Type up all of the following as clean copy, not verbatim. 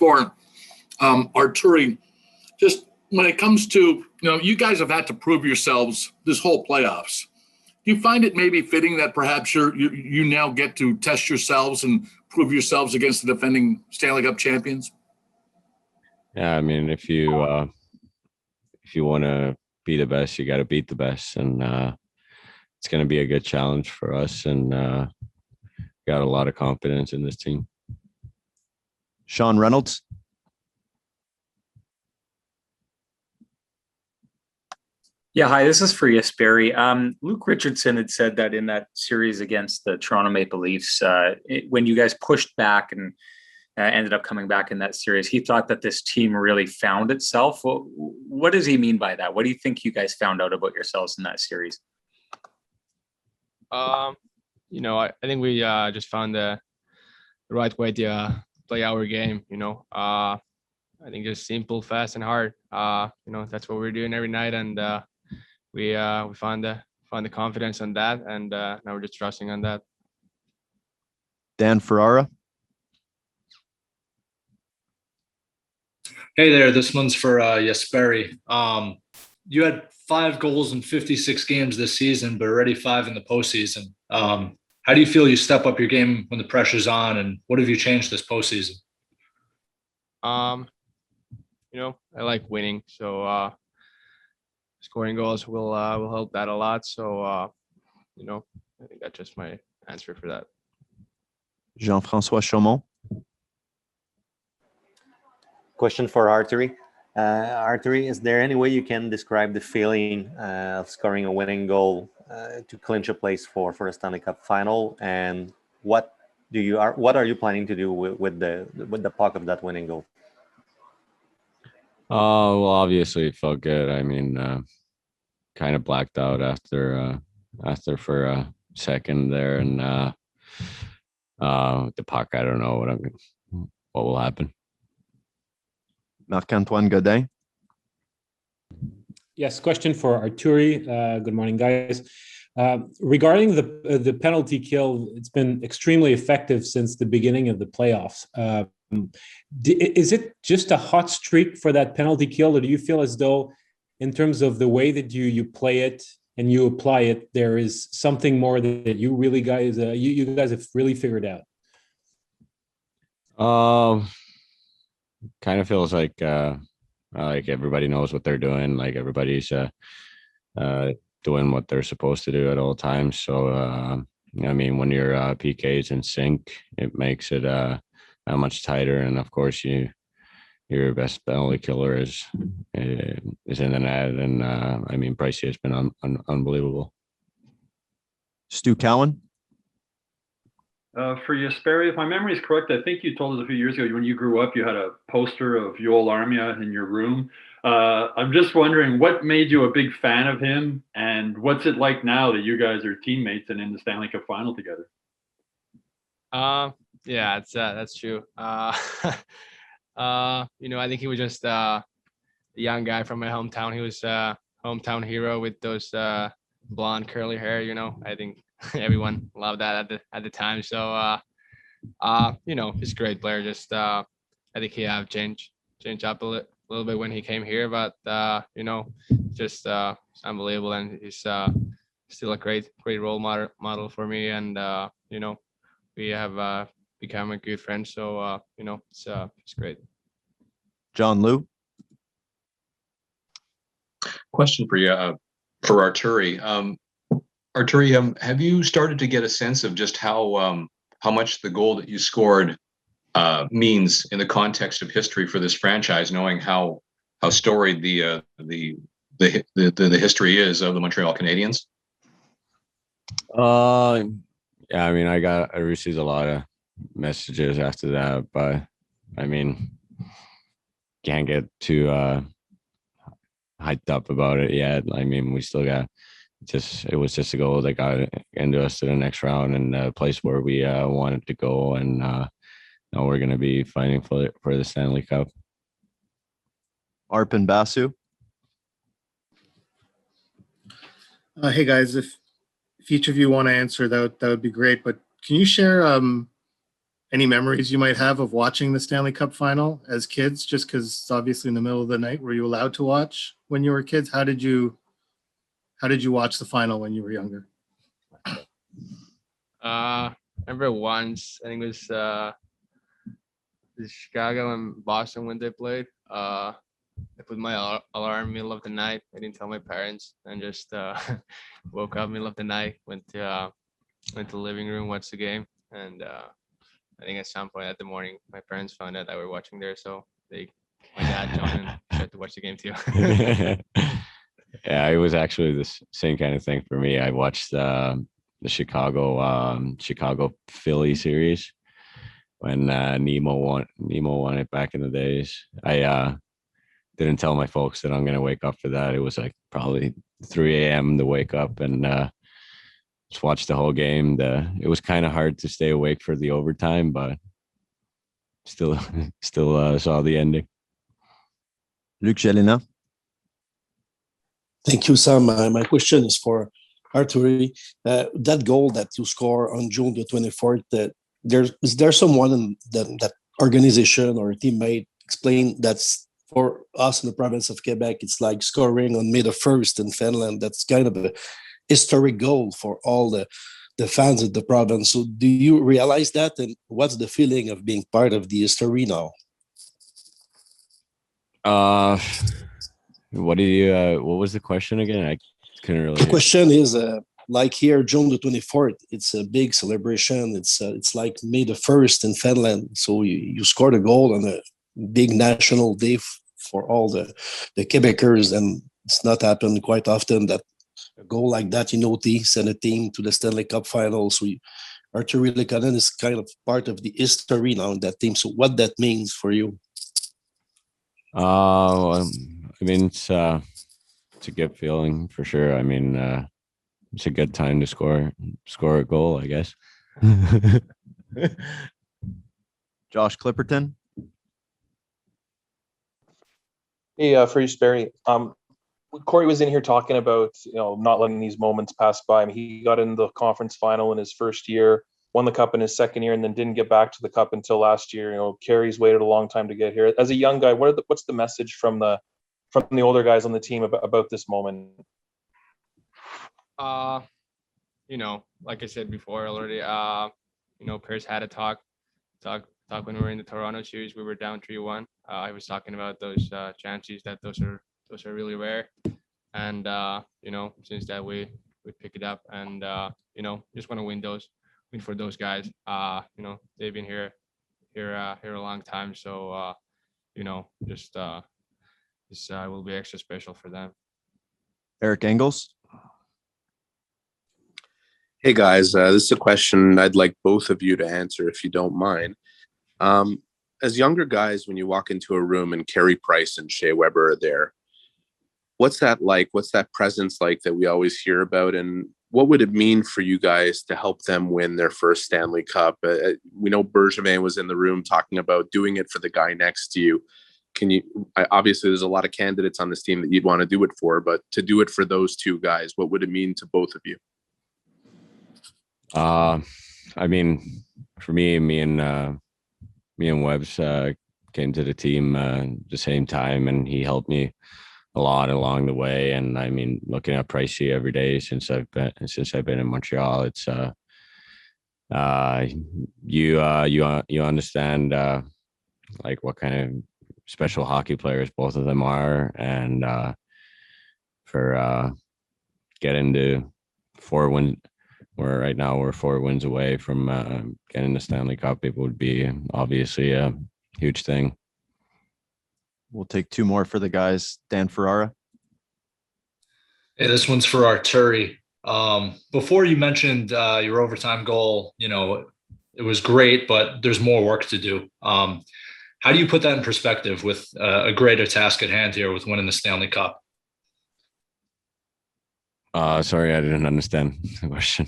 for Artturi. Just when it comes to, you guys have had to prove yourselves this whole playoffs. Do you find it maybe fitting that perhaps you now get to test yourselves and prove yourselves against the defending Stanley Cup champions? Yeah, I mean, if you want to be the best, you got to beat the best, and it's going to be a good challenge for us, and got a lot of confidence in this team. Sean Reynolds. Yeah, hi, this is for Jesperi. Luke Richardson had said that in that series against the Toronto Maple Leafs, when you guys pushed back and ended up coming back in that series, he thought that this team really found itself. What does he mean by that? What do you think you guys found out about yourselves in that series? I think we just found the right way to play our game. I think just simple, fast, and hard. That's what we're doing every night, and we found the confidence on that, and now we're just trusting on that. Dan Ferrara. Hey there, this one's for Jesperi. You had 5 goals in 56 games this season, but already 5 in the postseason. How do you feel you step up your game when the pressure's on, and what have you changed this postseason? I like winning, so scoring goals will help that a lot. So I think that's just my answer for that. Jean-François Chaumont. Question for Artturi. Artturi, is there any way you can describe the feeling of scoring a winning goal to clinch a place for a Stanley Cup final? And what are you planning to do with the puck of that winning goal? Well, obviously it felt good. I mean, kind of blacked out after for a second there, and the puck, I don't know what will happen. Marc-Antoine Godin. Yes, question for Artturi. Good morning, guys. Regarding the penalty kill, it's been extremely effective since the beginning of the playoffs. Is it just a hot streak for that penalty kill, or do you feel as though, in terms of the way that you play it and you apply it, there is something more that you really guys you guys have really figured out? Kind of feels like everybody knows what they're doing. Like everybody's doing what they're supposed to do at all times. So I mean, when your PK is in sync, it makes it that much tighter. And of course, your best penalty killer is in the net. And I mean, Pricey has been unbelievable. Stu Cowan. For Jesperi, if my memory is correct, I think you told us a few years ago when you grew up, you had a poster of Joel Armia in your room. I'm just wondering what made you a big fan of him, and what's it like now that you guys are teammates and in the Stanley Cup final together? Yeah, that's true. I think he was just a young guy from my hometown. He was a hometown hero with those blonde curly hair. I think everyone loved that at the time. So he's a great player. Just I think he have changed up a little bit when he came here, but just unbelievable, and he's still a great role model for me, and we have become a good friend. So it's great. John Liu. Question for you, for Artturi. Artturi, have you started to get a sense of just how much the goal that you scored means in the context of history for this franchise, knowing how storied the history is of the Montreal Canadiens? Yeah, I mean, I received a lot of messages after that, but I mean, can't get too hyped up about it yet. I mean, we still got it was just a goal that got into us to the next round and a place where we wanted to go, and now we're going to be fighting for the Stanley Cup. Arpin Basu. Hey guys, if each of you want to answer that would be great. But can you share any memories you might have of watching the Stanley Cup final as kids, just because it's obviously in the middle of the night. Were you allowed to watch when you were kids? How did you watch the final when you were younger? I remember once, I think it was Chicago and Boston when they played. I put my alarm middle of the night. I didn't tell my parents, and just woke up middle of the night, went to the living room, watched the game, and I think at some point at the morning, my parents found out that we were watching there, so my dad joined and tried to watch the game too. Yeah, it was actually the same kind of thing for me. I watched the Chicago Philly series when Nemo won it back in the days. I didn't tell my folks that I'm gonna wake up for that. It was like probably 3 a.m. to wake up and just watch the whole game. It was kind of hard to stay awake for the overtime, but still saw the ending. Luc Jalina. Thank you, Sam. My question is for Artturi. That goal that you score on June the 24th, is there someone in that organization or teammate explain that's for us in the province of Quebec, it's like scoring on May the 1st in Finland. That's kind of a historic goal for all the fans of the province. So do you realize that? And what's the feeling of being part of the history now? What was the question again? I couldn't really. The question is, like here, June the 24th, it's a big celebration. It's like May the 1st in Finland. So you scored a goal on a big national day for all the Quebecers, and it's not happened quite often that a goal like that, send a team to the Stanley Cup Finals. So Artturi Lehkonen is kind of part of the history now in that team. So what that means for you? I mean, it's a good feeling for sure. I mean, it's a good time to score a goal, I guess. Josh Clipperton. Hey, for Jesperi, Corey was in here talking about not letting these moments pass by. I mean, he got in the conference final in his first year, won the cup in his second year, and then didn't get back to the cup until last year. Carey's waited a long time to get here. As a young guy, what's the message from the older guys on the team about this moment? Like I said before already, Pierce had a talk when we were in the Toronto series. We were down 3-1. I was talking about those chances that those are really rare, and since that we pick it up, and just want to win for those guys. They've been here a long time, so this will be extra special for them. Eric Engels. Hey guys, this is a question I'd like both of you to answer if you don't mind. As younger guys, when you walk into a room and Carey Price and Shea Weber are there, what's that like? What's that presence like that we always hear about? And what would it mean for you guys to help them win their first Stanley Cup? We know Bergevin was in the room talking about doing it for the guy next to you. Obviously there's a lot of candidates on this team that you'd want to do it for, but to do it for those two guys, what would it mean to both of you? I mean, for me and Webbs came to the team the same time, and he helped me a lot along the way. And I mean, looking at Pricey every day since I've been in Montreal, it's you understand like what kind of special hockey players both of them are, and for getting to 4 wins. Right now we're 4 wins away from getting the Stanley Cup. It would be obviously a huge thing. We'll take 2 more for the guys. Dan Ferrara. Hey, this one's for Artturi. Before you mentioned your overtime goal, it was great, but there's more work to do. How do you put that in perspective with a greater task at hand here with winning the Stanley Cup? Sorry, I didn't understand the question.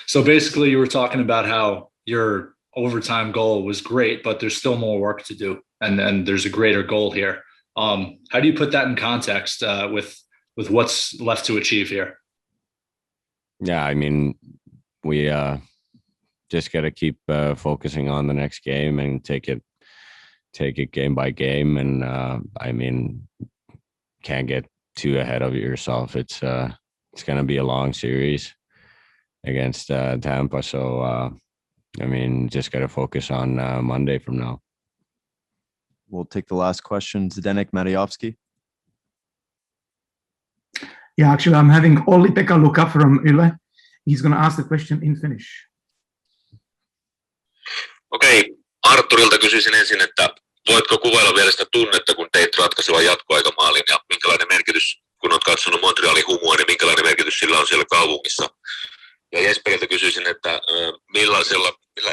So basically you were talking about how your overtime goal was great, but there's still more work to do. And there's a greater goal here. How do you put that in context with what's left to achieve here? Yeah, I mean, we just got to keep focusing on the next game and take it game by game. And I mean, can't get too ahead of yourself. It's going to be a long series against Tampa. So, I mean, just got to focus on Monday from now. We'll take the last question. Zdenek Mariovsky. Yeah, actually, I'm having Olli-Pekka Luka from Yle. He's going to ask the question in Finnish. Okei, Artturilta kysyisin ensin, että voitko kuvailla vielä sitä tunnetta, kun teit ratkaisevan jatkoaikamaalin ja minkälainen merkitys, kun olet katsonut Montrealin humua, niin minkälainen merkitys sillä on siellä kaupungissa? Ja Jesperiltä kysyisin, että millä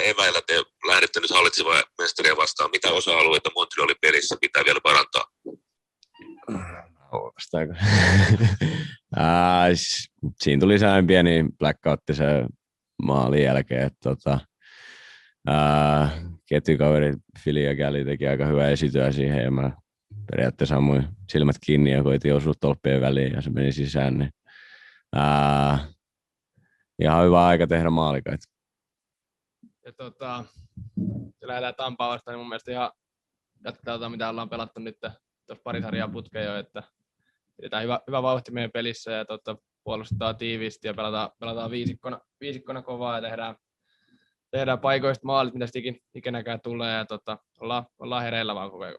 eväillä te lähdette nyt hallitsevaa mestaria vastaan? Mitä osa-alueita Montrealin pelissä pitää vielä parantaa? Siinä tuli sellainen pieni blackoutti se maalin jälkeen, että ketjukaveri Fili ja Gälli teki aika hyvää esityä siihen ja mä periaatteessa ammuin silmät kiinni ja koitin osua tolppien väliin ja se meni sisään. Niin, ihan hyvä aika tehdä maalikaita. Ja se lähdetään Tampaa vastaan, niin mun mielestä ihan jatketaan mitä ollaan pelattu nyt tuossa pari sarjaa putkeen jo, että pidetään hyvä vauhti meidän pelissä ja puolustetaan tiiviisti ja pelataan viisikkona kovaa ja tehdään paikoista maalit, mitä sitten ikinäkään tulee ja ollaan hereillä vaan koko ajan.